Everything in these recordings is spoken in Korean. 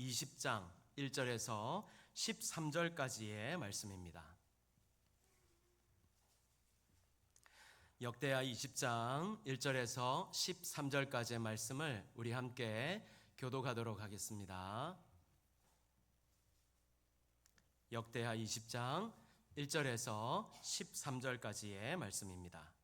20장 1절에서 13절까지의 말씀입니다. 역대하 20장 1절에서 13절까지의 말씀을 우리 함께 교독하도록 하겠습니다. 역대하 20장 1절에서 13절까지의 말씀입니다.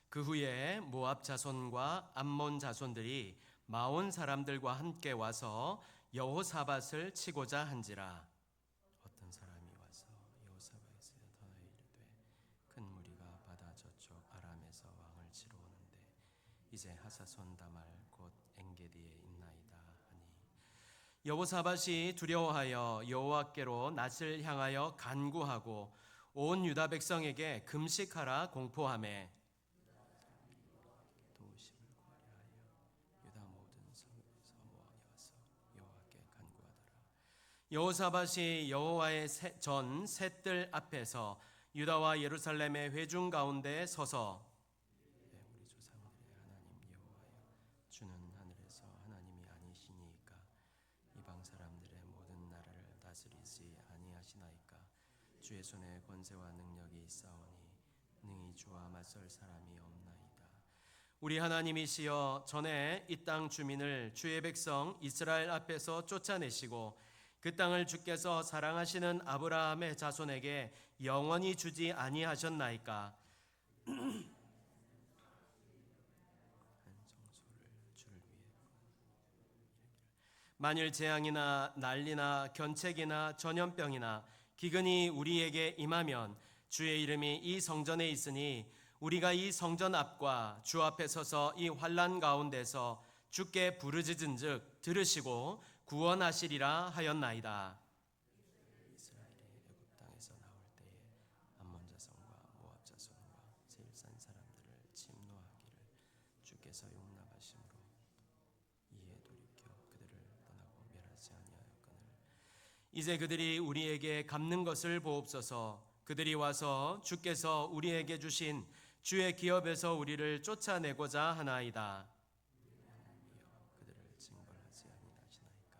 그 후에 모압 자손과 암몬 자손들이 마온 사람들과 함께 와서 여호사밧을 치고자 한지라. 어떤 사람이 와서 여호사밧에 더하여 이르되 큰 무리가 바다 저쪽 아람에서 왕을 치러 오는데 이제 하사손 다말 곧 엔게디에 있나이다 하니, 여호사밧이 두려워하여 여호와께로 낯을 향하여 간구하고 온 유다 백성에게 금식하라 공포하매 도우심을 구하려 유다 모든 성읍에서 모아서 여호와께 간구하더라. 여호사밧이 여호와의 전 셋들 앞에서 유다와 예루살렘의 회중 가운데 서서 우리 조상들의 하나님 여호와여, 주는 하늘에서 하나님이 아니시니이까 이방 사람들의 모든 나라를 다스리지 아니하시나이까. 주의 손에 권세와 능력이 있사오니 능히 주와 맞설 사람이 없나이다. 우리 하나님이시여, 전에 이 땅 주민을 주의 백성 이스라엘 앞에서 쫓아내시고 그 땅을 주께서 사랑하시는 아브라함의 자손에게 영원히 주지 아니하셨나이까. 만일 재앙이나 난리나 견책이나 전염병이나 기근이 우리에게 임하면 주의 이름이 이 성전에 있으니 우리가 이 성전 앞과 주 앞에 서서 이 환난 가운데서 주께 부르짖은즉 들으시고 구원하시리라 하였나이다. 이스라엘이 애굽 땅에서 나올 때에 암몬 자손과 모압 자손과 세일산 사람들을 침노하기를 주께서 용납하심으로 이에 돌이켜 그들을 떠나고 멸하지 아니하였거늘 이제 그들이 우리에게 갚는 것을 보옵소서. 그들이 와서 주께서 우리에게 주신 주의 기업에서 우리를 쫓아내고자 하나이다. 그들을 징벌하지 아니하시나이까.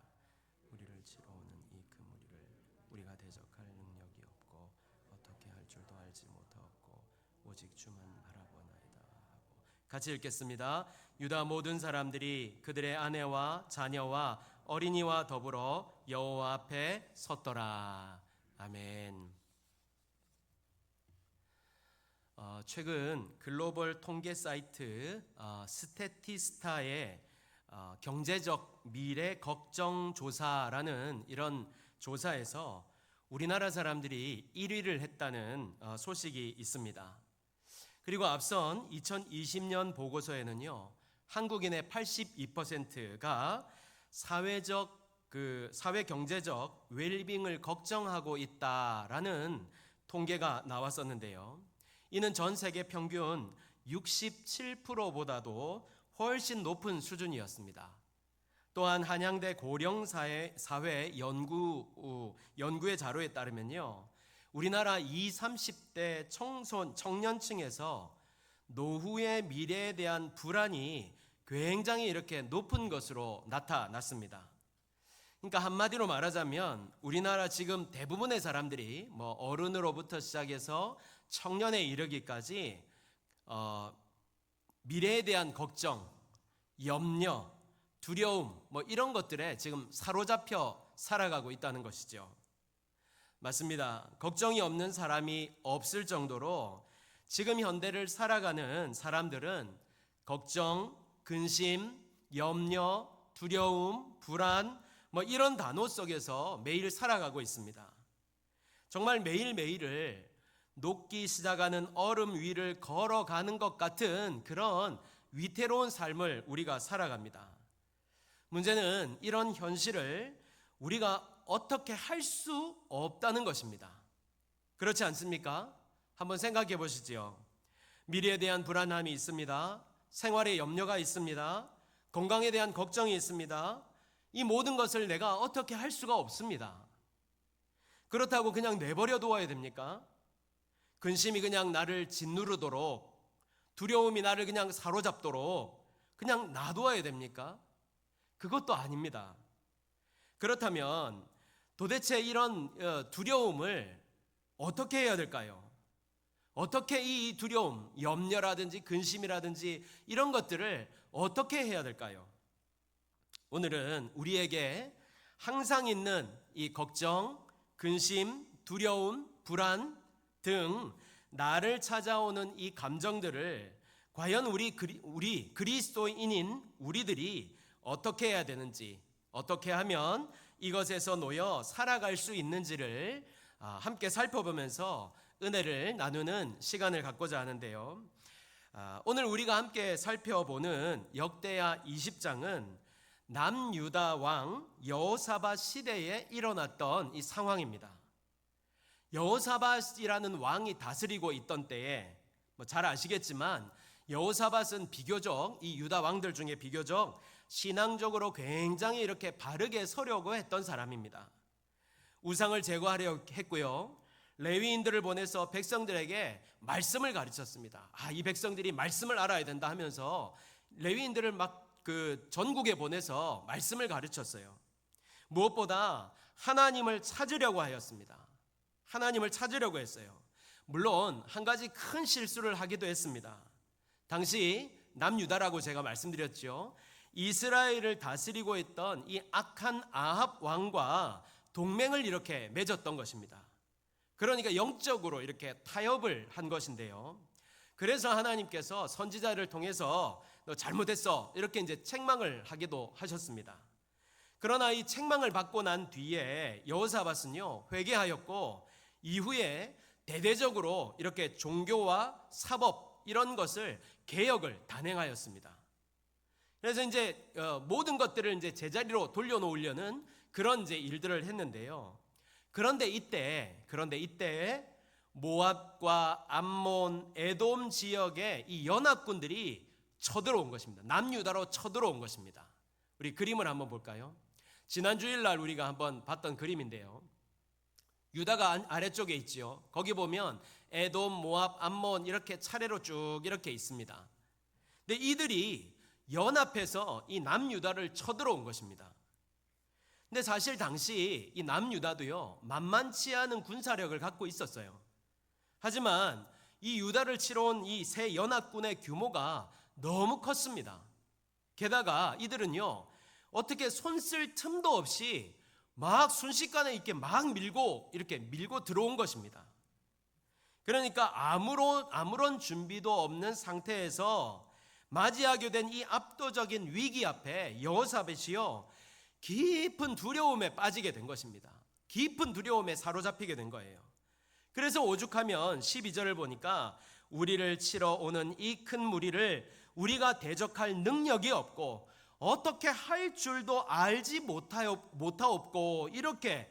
우리를 치러 오는 이 큰 무리를 우리가 대적할 능력이 없고 어떻게 할 줄도 알지 못하였고 오직 주만 바라보나이다 하고. 같이 읽겠습니다. 유다 모든 사람들이 그들의 아내와 자녀와 어린이와 더불어 여호와 앞에 섰더라. 아멘. 최근 글로벌 통계 사이트 스태티스타의 경제적 미래 걱정 조사라는 이런 조사에서 우리나라 사람들이 1위를 했다는 소식이 있습니다. 그리고 앞선 2020년 보고서에는요, 한국인의 82%가 사회 경제적 웰빙을 걱정하고 있다라는 통계가 나왔었는데요. 이는 전 세계 평균 67%보다도 훨씬 높은 수준이었습니다. 또한 한양대 고령사회 연구의 자료에 따르면요, 우리나라 20, 30대 청년층에서 노후의 미래에 대한 불안이 굉장히 이렇게 높은 것으로 나타났습니다. 그러니까 한마디로 말하자면 우리나라 지금 대부분의 사람들이 어른으로부터 시작해서 청년에 이르기까지 미래에 대한 걱정, 염려, 두려움 이런 것들에 지금 사로잡혀 살아가고 있다는 것이죠. 맞습니다. 걱정이 없는 사람이 없을 정도로 지금 현대를 살아가는 사람들은 걱정, 근심, 염려, 두려움, 불안 이런 단어 속에서 매일 살아가고 있습니다. 정말 매일매일을 녹기 시작하는 얼음 위를 걸어가는 것 같은 그런 위태로운 삶을 우리가 살아갑니다. 문제는 이런 현실을 우리가 어떻게 할 수 없다는 것입니다. 그렇지 않습니까? 한번 생각해 보시죠. 미래에 대한 불안함이 있습니다. 생활에 염려가 있습니다. 건강에 대한 걱정이 있습니다. 이 모든 것을 내가 어떻게 할 수가 없습니다. 그렇다고 그냥 내버려 두어야 됩니까? 근심이 그냥 나를 짓누르도록, 두려움이 나를 그냥 사로잡도록 그냥 놔두어야 됩니까? 그것도 아닙니다. 그렇다면 도대체 이런 두려움을 어떻게 해야 될까요? 어떻게 이 두려움, 염려라든지 근심이라든지 이런 것들을 어떻게 해야 될까요? 오늘은 우리에게 항상 있는 이 걱정, 근심, 두려움, 불안 등 나를 찾아오는 이 감정들을 과연 우리 그리스도인인 우리들이 어떻게 해야 되는지, 어떻게 하면 이것에서 놓여 살아갈 수 있는지를 함께 살펴보면서 은혜를 나누는 시간을 갖고자 하는데요. 오늘 우리가 함께 살펴보는 역대하 20장은 남유다 왕 여호사밧 시대에 일어났던 이 상황입니다. 여호사밧이라는 왕이 다스리고 있던 때에 잘 아시겠지만 여호사밧은 비교적 이 유다 왕들 중에 비교적 신앙적으로 굉장히 이렇게 바르게 서려고 했던 사람입니다. 우상을 제거하려 했고요. 레위인들을 보내서 백성들에게 말씀을 가르쳤습니다. 이 백성들이 말씀을 알아야 된다 하면서 레위인들을 막 그 전국에 보내서 말씀을 가르쳤어요. 무엇보다 하나님을 찾으려고 하였습니다. 하나님을 찾으려고 했어요. 물론 한 가지 큰 실수를 하기도 했습니다. 당시 남유다라고 제가 말씀드렸죠. 이스라엘을 다스리고 있던 이 악한 아합 왕과 동맹을 이렇게 맺었던 것입니다. 그러니까 영적으로 이렇게 타협을 한 것인데요. 그래서 하나님께서 선지자를 통해서 너 잘못했어 이렇게 이제 책망을 하기도 하셨습니다. 그러나 이 책망을 받고 난 뒤에 여호사밧은요 회개하였고 이후에 대대적으로 이렇게 종교와 사법 이런 것을 개혁을 단행하였습니다. 그래서 이제 모든 것들을 이제 제자리로 돌려놓으려는 그런 이제 일들을 했는데요. 그런데 이때 모압과 암몬, 에돔 지역의 이 연합군들이 쳐들어온 것입니다. 남유다로 쳐들어온 것입니다. 우리 그림을 한번 볼까요? 지난 주일날 우리가 한번 봤던 그림인데요. 유다가 아래쪽에 있지요. 거기 보면 에돔, 모압, 암몬 이렇게 차례로 쭉 이렇게 있습니다. 근데 이들이 연합해서 이 남유다를 쳐들어온 것입니다. 근데 사실 당시 이 남유다도요 만만치 않은 군사력을 갖고 있었어요. 하지만 이 유다를 치러 온 이 세 연합군의 규모가 너무 컸습니다. 게다가 이들은요 어떻게 손 쓸 틈도 없이 막 순식간에 이렇게 막 밀고 들어온 것입니다. 그러니까 아무런 준비도 없는 상태에서 맞이하게 된 이 압도적인 위기 앞에 여호사밧이요 깊은 두려움에 빠지게 된 것입니다. 깊은 두려움에 사로잡히게 된 거예요. 그래서 오죽하면 12절을 보니까 우리를 치러 오는 이 큰 무리를 우리가 대적할 능력이 없고 어떻게 할 줄도 알지 못하옵고 이렇게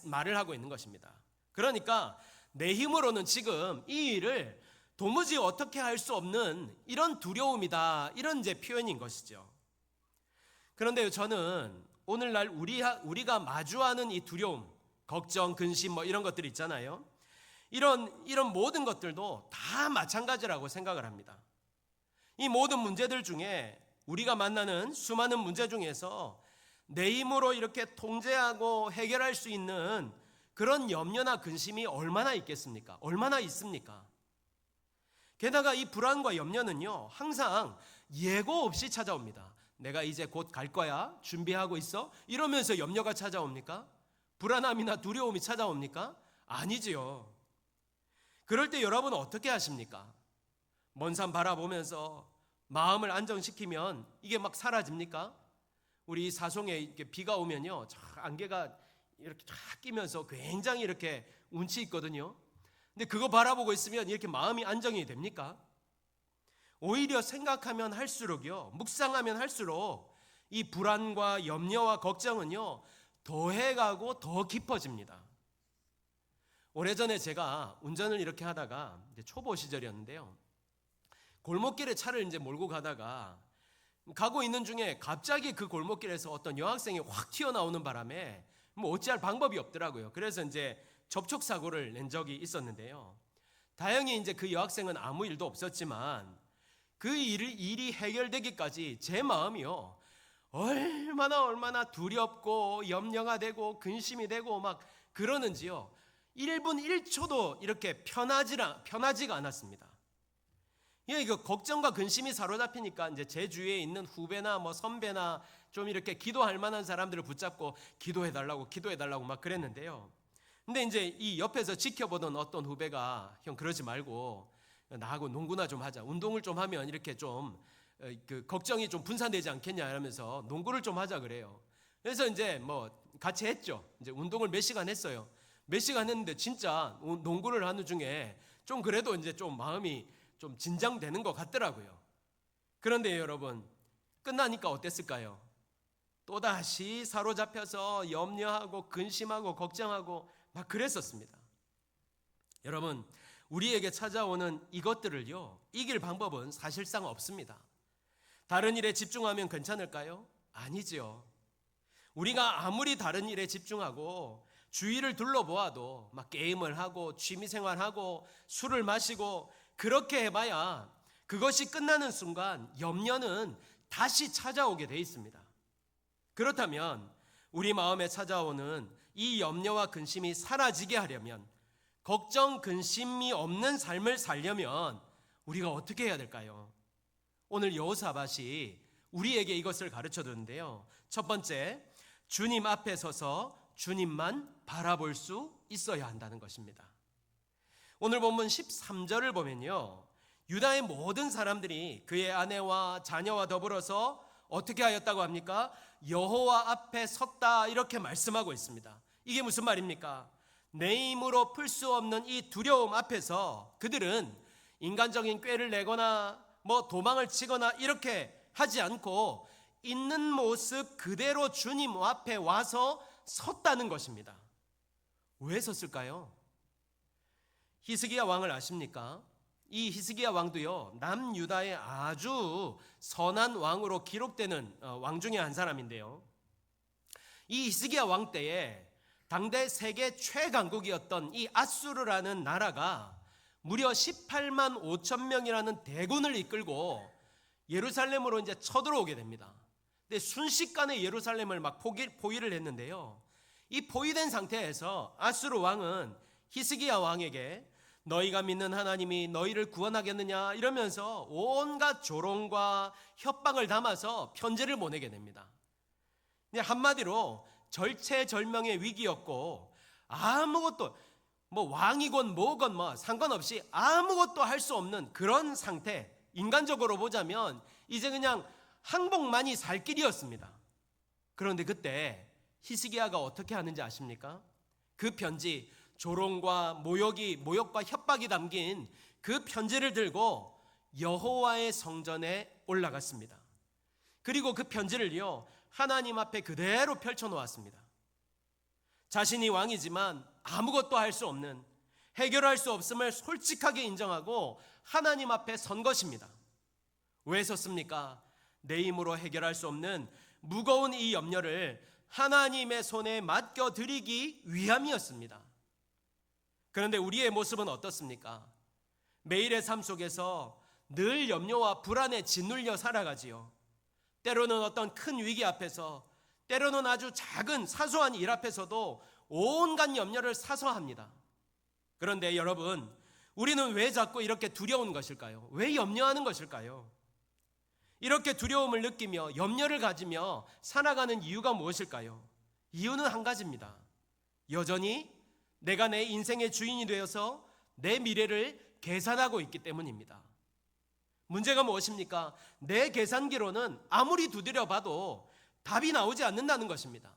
말을 하고 있는 것입니다. 그러니까 내 힘으로는 지금 이 일을 도무지 어떻게 할 수 없는 이런 두려움이다, 이런 이제 표현인 것이죠. 그런데 저는 오늘날 우리가 마주하는 이 두려움, 걱정, 근심 이런 것들 있잖아요. 이런 모든 것들도 다 마찬가지라고 생각을 합니다. 이 모든 문제들 중에 우리가 만나는 수많은 문제 중에서 내 힘으로 이렇게 통제하고 해결할 수 있는 그런 염려나 근심이 얼마나 있겠습니까? 얼마나 있습니까? 게다가 이 불안과 염려는요 항상 예고 없이 찾아옵니다. 내가 이제 곧 갈 거야, 준비하고 있어, 이러면서 염려가 찾아옵니까? 불안함이나 두려움이 찾아옵니까? 아니지요. 그럴 때 여러분은 어떻게 하십니까? 먼 산 바라보면서 마음을 안정시키면 이게 막 사라집니까? 우리 사송에 이렇게 비가 오면요 안개가 이렇게 쫙 끼면서 굉장히 이렇게 운치 있거든요. 근데 그거 바라보고 있으면 이렇게 마음이 안정이 됩니까? 오히려 생각하면 할수록요, 묵상하면 할수록 이 불안과 염려와 걱정은요 더해가고 더 깊어집니다. 오래전에 제가 운전을 이렇게 하다가 초보 시절이었는데요, 골목길에 차를 이제 몰고 가다가 가고 있는 중에 갑자기 그 골목길에서 어떤 여학생이 확 튀어나오는 바람에 어찌할 방법이 없더라고요. 그래서 이제 접촉 사고를 낸 적이 있었는데요. 다행히 이제 그 여학생은 아무 일도 없었지만 그 일이 해결되기까지 제 마음이요, 얼마나 두렵고 염려가 되고 근심이 되고 막 그러는지요, 1분 1초도 이렇게 편하지가 않았습니다. 이거 걱정과 근심이 사로잡히니까 이제 제 주위에 있는 후배나 뭐 선배나 좀 이렇게 기도할 만한 사람들을 붙잡고 기도해달라고 막 그랬는데요. 근데 이제 이 옆에서 지켜보던 어떤 후배가, 형 그러지 말고 나하고 농구나 좀 하자, 운동을 좀 하면 이렇게 좀 그 걱정이 좀 분산되지 않겠냐 이러면서 농구를 좀 하자 그래요. 그래서 이제 뭐 같이 했죠. 이제 운동을 몇 시간 했어요. 몇 시간 했는데 진짜 농구를 하는 중에 좀 그래도 이제 좀 마음이 좀 진정되는 것 같더라고요. 그런데 여러분, 끝나니까 어땠을까요? 또다시 사로잡혀서 염려하고 근심하고 걱정하고 막 그랬었습니다. 여러분, 우리에게 찾아오는 이것들을요, 이길 방법은 사실상 없습니다. 다른 일에 집중하면 괜찮을까요? 아니죠. 우리가 아무리 다른 일에 집중하고 주위를 둘러보아도 막 게임을 하고 취미생활하고 술을 마시고 그렇게 해봐야 그것이 끝나는 순간 염려는 다시 찾아오게 돼 있습니다. 그렇다면 우리 마음에 찾아오는 이 염려와 근심이 사라지게 하려면, 걱정, 근심이 없는 삶을 살려면 우리가 어떻게 해야 될까요? 오늘 여호사밧이 우리에게 이것을 가르쳐 주는데요. 첫 번째, 주님 앞에 서서 주님만 바라볼 수 있어야 한다는 것입니다. 오늘 본문 13절을 보면요, 유다의 모든 사람들이 그의 아내와 자녀와 더불어서 어떻게 하였다고 합니까? 여호와 앞에 섰다, 이렇게 말씀하고 있습니다. 이게 무슨 말입니까? 내 힘으로 풀 수 없는 이 두려움 앞에서 그들은 인간적인 꾀를 내거나 뭐 도망을 치거나 이렇게 하지 않고 있는 모습 그대로 주님 앞에 와서 섰다는 것입니다. 왜 섰을까요? 히스기야 왕을 아십니까? 이 히스기야 왕도요, 남유다의 아주 선한 왕으로 기록되는 왕 중에 한 사람인데요. 이 히스기야 왕 때에 당대 세계 최강국이었던 이 아수르라는 나라가 무려 18만 5천 명이라는 대군을 이끌고 예루살렘으로 이제 쳐들어오게 됩니다. 근데 순식간에 예루살렘을 막 포위를 했는데요. 이 포위된 상태에서 아수르 왕은 히스기야 왕에게 너희가 믿는 하나님이 너희를 구원하겠느냐 이러면서 온갖 조롱과 협박을 담아서 편지를 보내게 됩니다. 한마디로 절체절명의 위기였고, 아무것도 뭐 왕이건 뭐건 뭐 상관없이 아무것도 할 수 없는 그런 상태, 인간적으로 보자면 이제 그냥 항복만이 살 길이었습니다. 그런데 그때 히스기야가 어떻게 하는지 아십니까? 그 편지, 조롱과 모욕과 협박이 담긴 그 편지를 들고 여호와의 성전에 올라갔습니다. 그리고 그 편지를요, 하나님 앞에 그대로 펼쳐놓았습니다. 자신이 왕이지만 아무것도 할 수 없는, 해결할 수 없음을 솔직하게 인정하고 하나님 앞에 선 것입니다. 왜 섰습니까? 내 힘으로 해결할 수 없는 무거운 이 염려를 하나님의 손에 맡겨드리기 위함이었습니다. 그런데 우리의 모습은 어떻습니까? 매일의 삶 속에서 늘 염려와 불안에 짓눌려 살아가지요. 때로는 어떤 큰 위기 앞에서, 때로는 아주 작은 사소한 일 앞에서도 온갖 염려를 사서 합니다. 그런데 여러분, 우리는 왜 자꾸 이렇게 두려운 것일까요? 왜 염려하는 것일까요? 이렇게 두려움을 느끼며 염려를 가지며 살아가는 이유가 무엇일까요? 이유는 한 가지입니다. 여전히 내가 내 인생의 주인이 되어서 내 미래를 계산하고 있기 때문입니다. 문제가 무엇입니까? 내 계산기로는 아무리 두드려 봐도 답이 나오지 않는다는 것입니다.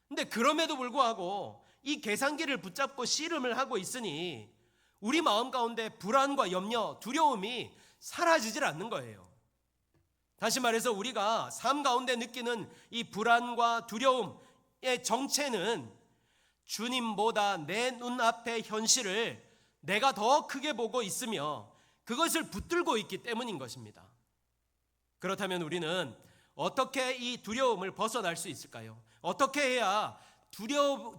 근데 그럼에도 불구하고 이 계산기를 붙잡고 씨름을 하고 있으니 우리 마음 가운데 불안과 염려, 두려움이 사라지질 않는 거예요. 다시 말해서 우리가 삶 가운데 느끼는 이 불안과 두려움의 정체는 주님보다 내 눈앞의 현실을 내가 더 크게 보고 있으며 그것을 붙들고 있기 때문인 것입니다. 그렇다면 우리는 어떻게 이 두려움을 벗어날 수 있을까요? 어떻게 해야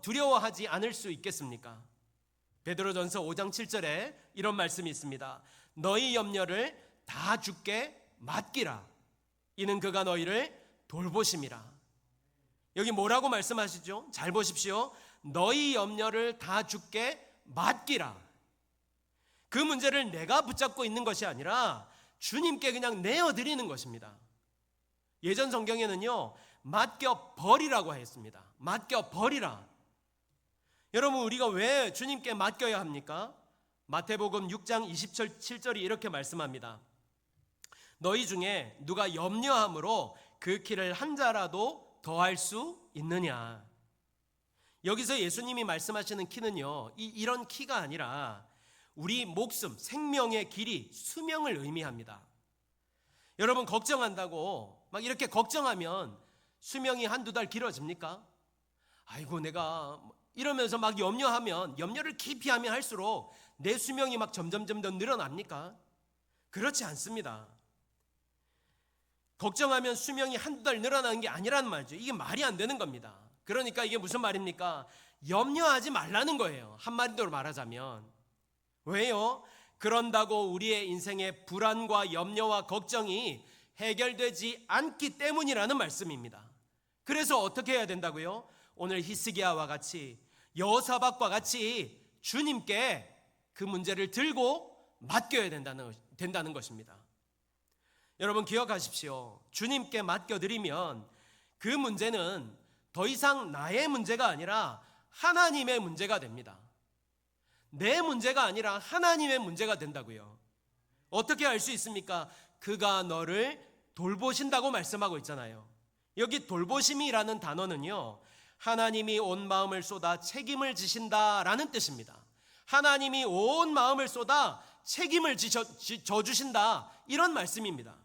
두려워하지 않을 수 있겠습니까? 베드로전서 5장 7절에 이런 말씀이 있습니다. 너희 염려를 다 주께 맡기라. 이는 그가 너희를 돌보심이라. 여기 뭐라고 말씀하시죠? 잘 보십시오. 너희 염려를 다 주께 맡기라. 그 문제를 내가 붙잡고 있는 것이 아니라 주님께 그냥 내어드리는 것입니다. 예전 성경에는요, 맡겨 버리라고 했습니다. 맡겨 버리라. 여러분, 우리가 왜 주님께 맡겨야 합니까? 마태복음 6장 27절이 이렇게 말씀합니다. 너희 중에 누가 염려함으로 그 키를 한 자라도 더할 수 있느냐. 여기서 예수님이 말씀하시는 키는요, 이런 키가 아니라 우리 목숨, 생명의 길이, 수명을 의미합니다. 여러분, 걱정한다고 막 이렇게 걱정하면 수명이 한두 달 길어집니까? 아이고, 내가 이러면서 막 염려하면, 염려를 깊이 하면 할수록 내 수명이 막 점점 더 늘어납니까? 그렇지 않습니다. 걱정하면 수명이 한두 달 늘어나는 게 아니라는 말이죠. 이게 말이 안 되는 겁니다. 그러니까 이게 무슨 말입니까? 염려하지 말라는 거예요. 한마디로 말하자면. 왜요? 그런다고 우리의 인생의 불안과 염려와 걱정이 해결되지 않기 때문이라는 말씀입니다. 그래서 어떻게 해야 된다고요? 오늘 히스기야와 같이, 여호사밧과 같이 주님께 그 문제를 들고 맡겨야 된다는 것입니다. 여러분, 기억하십시오. 주님께 맡겨드리면 그 문제는 더 이상 나의 문제가 아니라 하나님의 문제가 됩니다. 내 문제가 아니라 하나님의 문제가 된다고요. 어떻게 알 수 있습니까? 그가 너를 돌보신다고 말씀하고 있잖아요. 여기 돌보심이라는 단어는요, 하나님이 온 마음을 쏟아 책임을 지신다라는 뜻입니다. 하나님이 온 마음을 쏟아 책임을 져주신다, 이런 말씀입니다.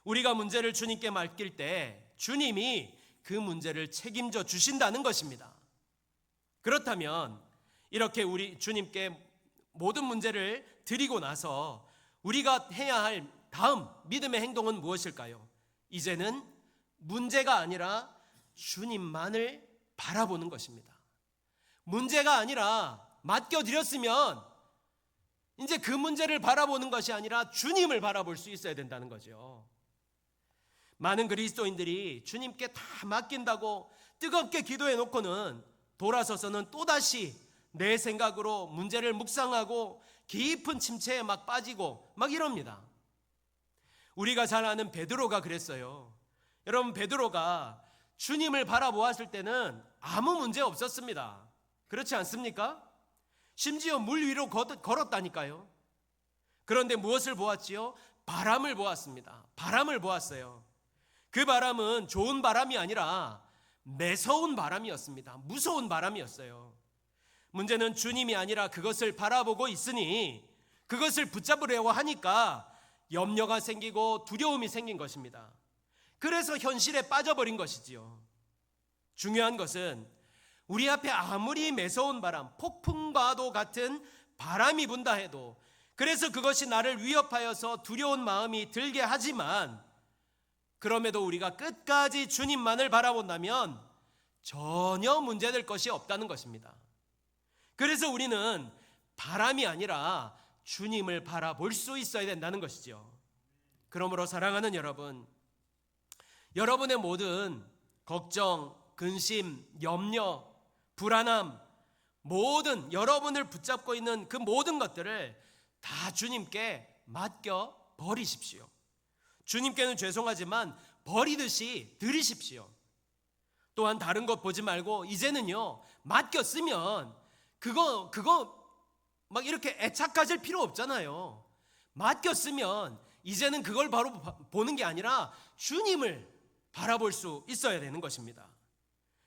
우리가 문제를 주님께 맡길 때 주님이 그 문제를 책임져 주신다는 것입니다. 그렇다면 이렇게 우리 주님께 모든 문제를 드리고 나서 우리가 해야 할 다음 믿음의 행동은 무엇일까요? 이제는 문제가 아니라 주님만을 바라보는 것입니다. 문제가 아니라 맡겨드렸으면 이제 그 문제를 바라보는 것이 아니라 주님을 바라볼 수 있어야 된다는 거죠. 많은 그리스도인들이 주님께 다 맡긴다고 뜨겁게 기도해 놓고는 돌아서서는 또다시 내 생각으로 문제를 묵상하고 깊은 침체에 막 빠지고 막 이럽니다. 우리가 잘 아는 베드로가 그랬어요. 여러분, 베드로가 주님을 바라보았을 때는 아무 문제 없었습니다. 그렇지 않습니까? 심지어 물 위로 걸었다니까요. 그런데 무엇을 보았지요? 바람을 보았습니다. 바람을 보았어요. 그 바람은 좋은 바람이 아니라 매서운 바람이었습니다. 무서운 바람이었어요. 문제는 주님이 아니라 그것을 바라보고 있으니 그것을 붙잡으려고 하니까 염려가 생기고 두려움이 생긴 것입니다. 그래서 현실에 빠져버린 것이지요. 중요한 것은 우리 앞에 아무리 매서운 바람, 폭풍과도 같은 바람이 분다 해도, 그래서 그것이 나를 위협하여서 두려운 마음이 들게 하지만, 그럼에도 우리가 끝까지 주님만을 바라본다면 전혀 문제될 것이 없다는 것입니다. 그래서 우리는 바람이 아니라 주님을 바라볼 수 있어야 된다는 것이죠. 그러므로 사랑하는 여러분, 여러분의 모든 걱정, 근심, 염려, 불안함, 모든 여러분을 붙잡고 있는 그 모든 것들을 다 주님께 맡겨 버리십시오. 주님께는 죄송하지만 버리듯이 드리십시오. 또한 다른 것 보지 말고 이제는요, 맡겼으면 그거 막 이렇게 애착 가질 필요 없잖아요. 맡겼으면 이제는 그걸 바로 보는 게 아니라 주님을 바라볼 수 있어야 되는 것입니다.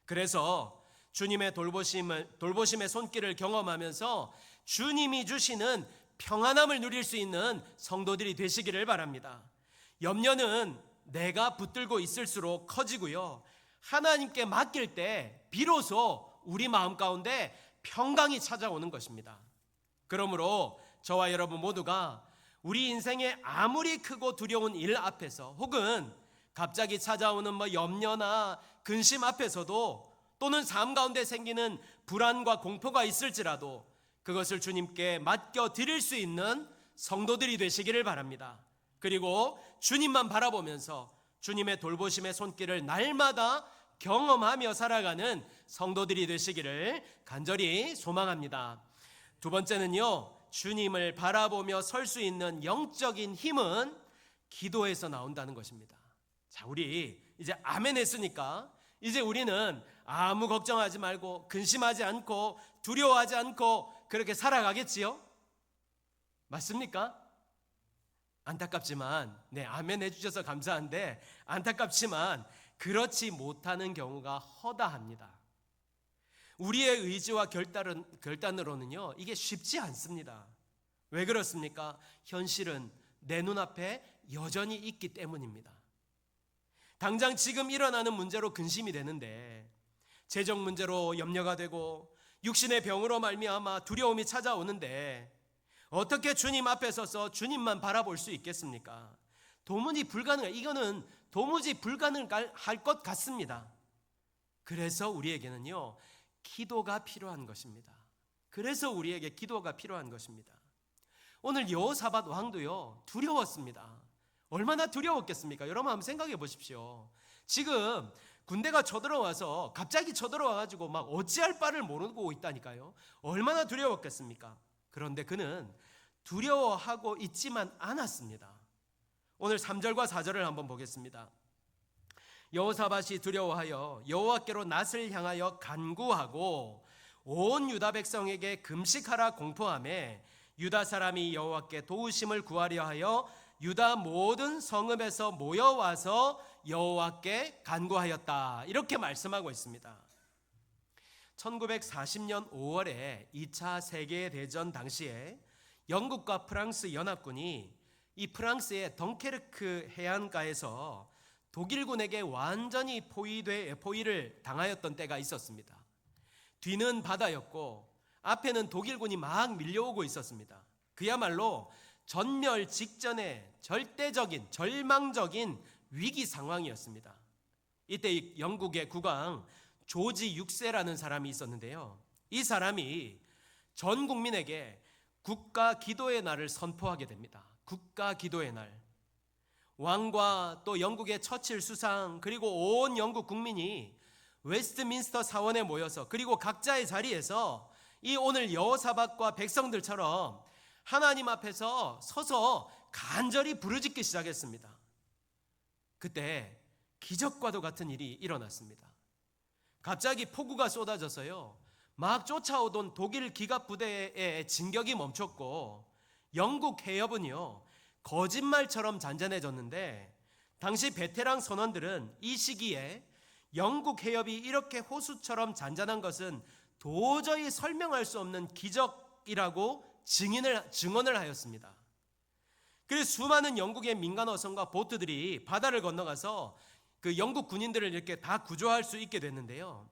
그래서 주님의 돌보심의 손길을 경험하면서 주님이 주시는 평안함을 누릴 수 있는 성도들이 되시기를 바랍니다. 염려는 내가 붙들고 있을수록 커지고요, 하나님께 맡길 때 비로소 우리 마음 가운데 평강이 찾아오는 것입니다. 그러므로 저와 여러분 모두가 우리 인생의 아무리 크고 두려운 일 앞에서, 혹은 갑자기 찾아오는 염려나 근심 앞에서도, 또는 삶 가운데 생기는 불안과 공포가 있을지라도 그것을 주님께 맡겨 드릴 수 있는 성도들이 되시기를 바랍니다. 그리고 주님만 바라보면서 주님의 돌보심의 손길을 날마다 경험하며 살아가는 성도들이 되시기를 간절히 소망합니다. 두 번째는요, 주님을 바라보며 설 수 있는 영적인 힘은 기도에서 나온다는 것입니다. 자, 우리 이제 아멘 했으니까 이제 우리는 아무 걱정하지 말고 근심하지 않고 두려워하지 않고 그렇게 살아가겠지요? 맞습니까? 안타깝지만, 네, 아멘 해주셔서 감사한데 안타깝지만 그렇지 못하는 경우가 허다합니다. 우리의 의지와 결단으로는요, 이게 쉽지 않습니다. 왜 그렇습니까? 현실은 내 눈앞에 여전히 있기 때문입니다. 당장 지금 일어나는 문제로 근심이 되는데, 재정 문제로 염려가 되고 육신의 병으로 말미암아 두려움이 찾아오는데 어떻게 주님 앞에 서서 주님만 바라볼 수 있겠습니까? 도무지 불가능해요. 이거는 도무지 불가능할 것 같습니다. 그래서 우리에게는요, 기도가 필요한 것입니다. 그래서 우리에게 기도가 필요한 것입니다. 오늘 여호사밧 왕도요, 두려웠습니다. 얼마나 두려웠겠습니까? 여러분 한번 생각해 보십시오. 지금 군대가 쳐들어와서 갑자기 쳐들어와가지고 막 어찌할 바를 모르고 있다니까요. 얼마나 두려웠겠습니까? 그런데 그는 두려워하고 있지만 않았습니다. 오늘 3절과 4절을 한번 보겠습니다. 여호사밧이 두려워하여 여호와께로 낯을 향하여 간구하고 온 유다 백성에게 금식하라 공포하며 유다 사람이 여호와께 도우심을 구하려 하여 유다 모든 성읍에서 모여와서 여호와께 간구하였다. 이렇게 말씀하고 있습니다. 1940년 5월에 2차 세계대전 당시에 영국과 프랑스 연합군이 이 프랑스의 덩케르크 해안가에서 독일군에게 완전히 포위를 당하였던 때가 있었습니다. 뒤는 바다였고 앞에는 독일군이 막 밀려오고 있었습니다. 그야말로 전멸 직전의 절대적인 절망적인 위기 상황이었습니다. 이때 영국의 국왕 조지 6세라는 사람이 있었는데요, 이 사람이 전 국민에게 국가 기도의 날을 선포하게 됩니다. 국가 기도의 날. 왕과 또 영국의 처칠 수상 그리고 온 영국 국민이 웨스트민스터 사원에 모여서 그리고 각자의 자리에서 이 오늘 여호사밧과 백성들처럼 하나님 앞에서 서서 간절히 부르짖기 시작했습니다. 그때 기적과도 같은 일이 일어났습니다. 갑자기 폭우가 쏟아져서요, 막 쫓아오던 독일 기갑 부대의 진격이 멈췄고 영국 해협은요 거짓말처럼 잔잔해졌는데, 당시 베테랑 선원들은 이 시기에 영국 해협이 이렇게 호수처럼 잔잔한 것은 도저히 설명할 수 없는 기적이라고 증언을 하였습니다. 그래서 수많은 영국의 민간 어선과 보트들이 바다를 건너가서 그 영국 군인들을 이렇게 다 구조할 수 있게 됐는데요,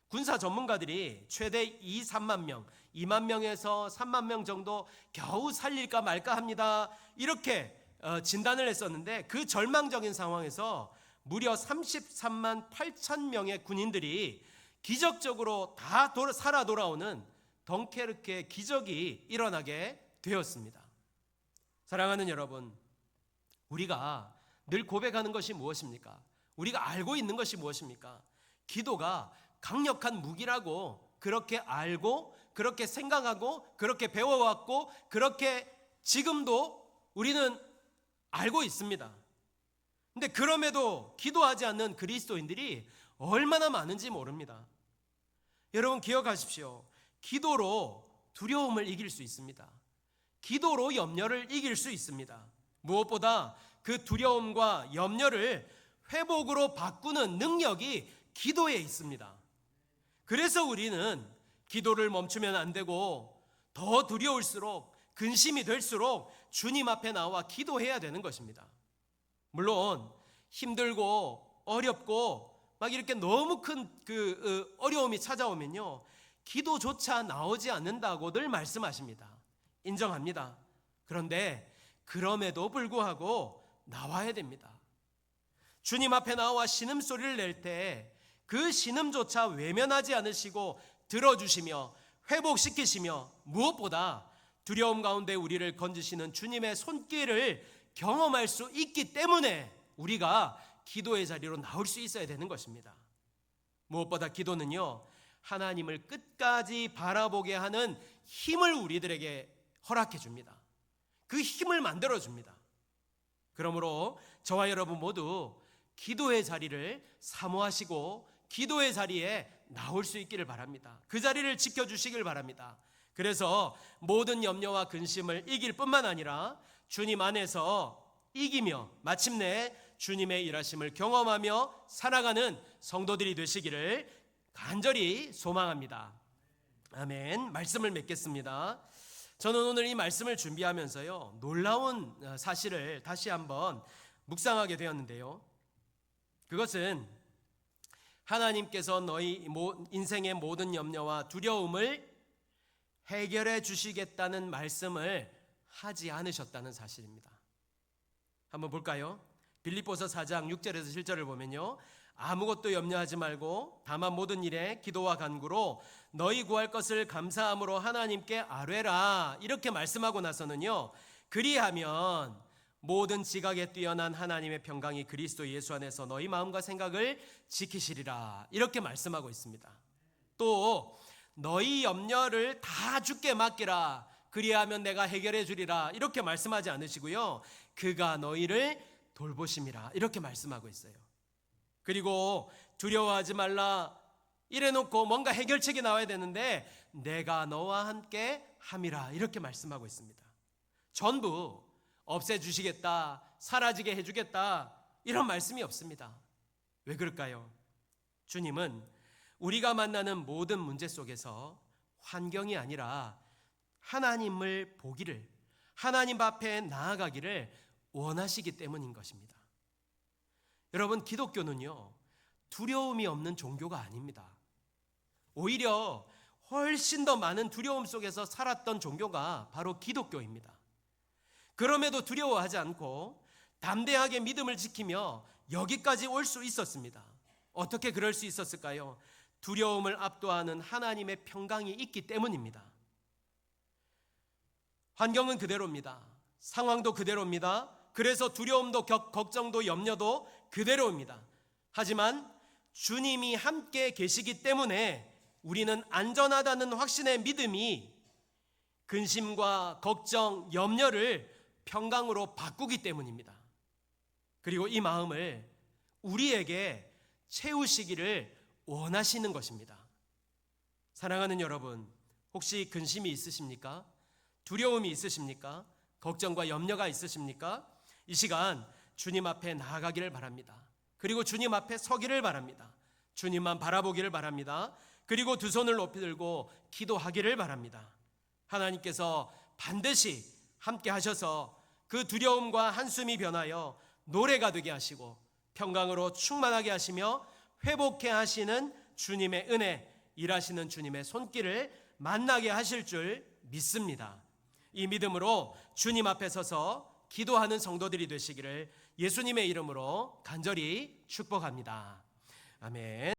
군사 전문가들이 최대 3만 명, 2만 명에서 3만 명 정도 겨우 살릴까 말까 합니다. 이렇게 진단을 했었는데, 그 절망적인 상황에서 무려 33만 8천 명의 군인들이 기적적으로 다 살아 돌아오는 덩케르크의 기적이 일어나게 되었습니다. 사랑하는 여러분, 우리가 늘 고백하는 것이 무엇입니까? 우리가 알고 있는 것이 무엇입니까? 기도가 강력한 무기라고 그렇게 알고 그렇게 생각하고 그렇게 배워왔고 그렇게 지금도 우리는 알고 있습니다. 근데 그럼에도 기도하지 않는 그리스도인들이 얼마나 많은지 모릅니다. 여러분 기억하십시오. 기도로 두려움을 이길 수 있습니다. 기도로 염려를 이길 수 있습니다. 무엇보다 그 두려움과 염려를 회복으로 바꾸는 능력이 기도에 있습니다. 그래서 우리는 기도를 멈추면 안 되고 더 두려울수록 근심이 될수록 주님 앞에 나와 기도해야 되는 것입니다. 물론 힘들고 어렵고 막 이렇게 너무 큰 어려움이 찾아오면요, 기도조차 나오지 않는다고 늘 말씀하십니다. 인정합니다. 그런데 그럼에도 불구하고 나와야 됩니다. 주님 앞에 나와 신음소리를 낼 때 그 신음조차 외면하지 않으시고 들어주시며 회복시키시며 무엇보다 두려움 가운데 우리를 건지시는 주님의 손길을 경험할 수 있기 때문에 우리가 기도의 자리로 나올 수 있어야 되는 것입니다. 무엇보다 기도는요, 하나님을 끝까지 바라보게 하는 힘을 우리들에게 허락해 줍니다. 그 힘을 만들어 줍니다. 그러므로 저와 여러분 모두 기도의 자리를 사모하시고 기도의 자리에 나올 수 있기를 바랍니다. 그 자리를 지켜주시길 바랍니다. 그래서 모든 염려와 근심을 이길 뿐만 아니라 주님 안에서 이기며 마침내 주님의 일하심을 경험하며 살아가는 성도들이 되시기를 간절히 소망합니다. 아멘. 말씀을 맺겠습니다. 저는 오늘 이 말씀을 준비하면서요, 놀라운 사실을 다시 한번 묵상하게 되었는데요, 그것은 하나님께서 너희 인생의 모든 염려와 두려움을 해결해 주시겠다는 말씀을 하지 않으셨다는 사실입니다. 한번 볼까요? 빌립보서 4장 6절에서 7절을 보면요, 아무것도 염려하지 말고 다만 모든 일에 기도와 간구로 너희 구할 것을 감사함으로 하나님께 아뢰라, 이렇게 말씀하고 나서는요, 그리하면 모든 지각에 뛰어난 하나님의 평강이 그리스도 예수 안에서 너희 마음과 생각을 지키시리라, 이렇게 말씀하고 있습니다. 또 너희 염려를 다 주께 맡기라, 그리하면 내가 해결해 주리라, 이렇게 말씀하지 않으시고요, 그가 너희를 돌보심이라, 이렇게 말씀하고 있어요. 그리고 두려워하지 말라 이래놓고 뭔가 해결책이 나와야 되는데 내가 너와 함께 함이라, 이렇게 말씀하고 있습니다. 전부 없애주시겠다, 사라지게 해주겠다, 이런 말씀이 없습니다. 왜 그럴까요? 주님은 우리가 만나는 모든 문제 속에서 환경이 아니라 하나님을 보기를, 하나님 앞에 나아가기를 원하시기 때문인 것입니다. 여러분, 기독교는요, 두려움이 없는 종교가 아닙니다. 오히려 훨씬 더 많은 두려움 속에서 살았던 종교가 바로 기독교입니다. 그럼에도 두려워하지 않고 담대하게 믿음을 지키며 여기까지 올 수 있었습니다. 어떻게 그럴 수 있었을까요? 두려움을 압도하는 하나님의 평강이 있기 때문입니다. 환경은 그대로입니다. 상황도 그대로입니다. 그래서 두려움도 걱정도 염려도 그대로입니다. 하지만 주님이 함께 계시기 때문에 우리는 안전하다는 확신의 믿음이 근심과 걱정, 염려를 평강으로 바꾸기 때문입니다. 그리고 이 마음을 우리에게 채우시기를 원하시는 것입니다. 사랑하는 여러분, 혹시 근심이 있으십니까? 두려움이 있으십니까? 걱정과 염려가 있으십니까? 이 시간 주님 앞에 나아가기를 바랍니다. 그리고 주님 앞에 서기를 바랍니다. 주님만 바라보기를 바랍니다. 그리고 두 손을 높이 들고 기도하기를 바랍니다. 하나님께서 반드시 함께 하셔서 그 두려움과 한숨이 변하여 노래가 되게 하시고 평강으로 충만하게 하시며 회복해 하시는 주님의 은혜, 일하시는 주님의 손길을 만나게 하실 줄 믿습니다. 이 믿음으로 주님 앞에 서서 기도하는 성도들이 되시기를 예수님의 이름으로 간절히 축복합니다. 아멘.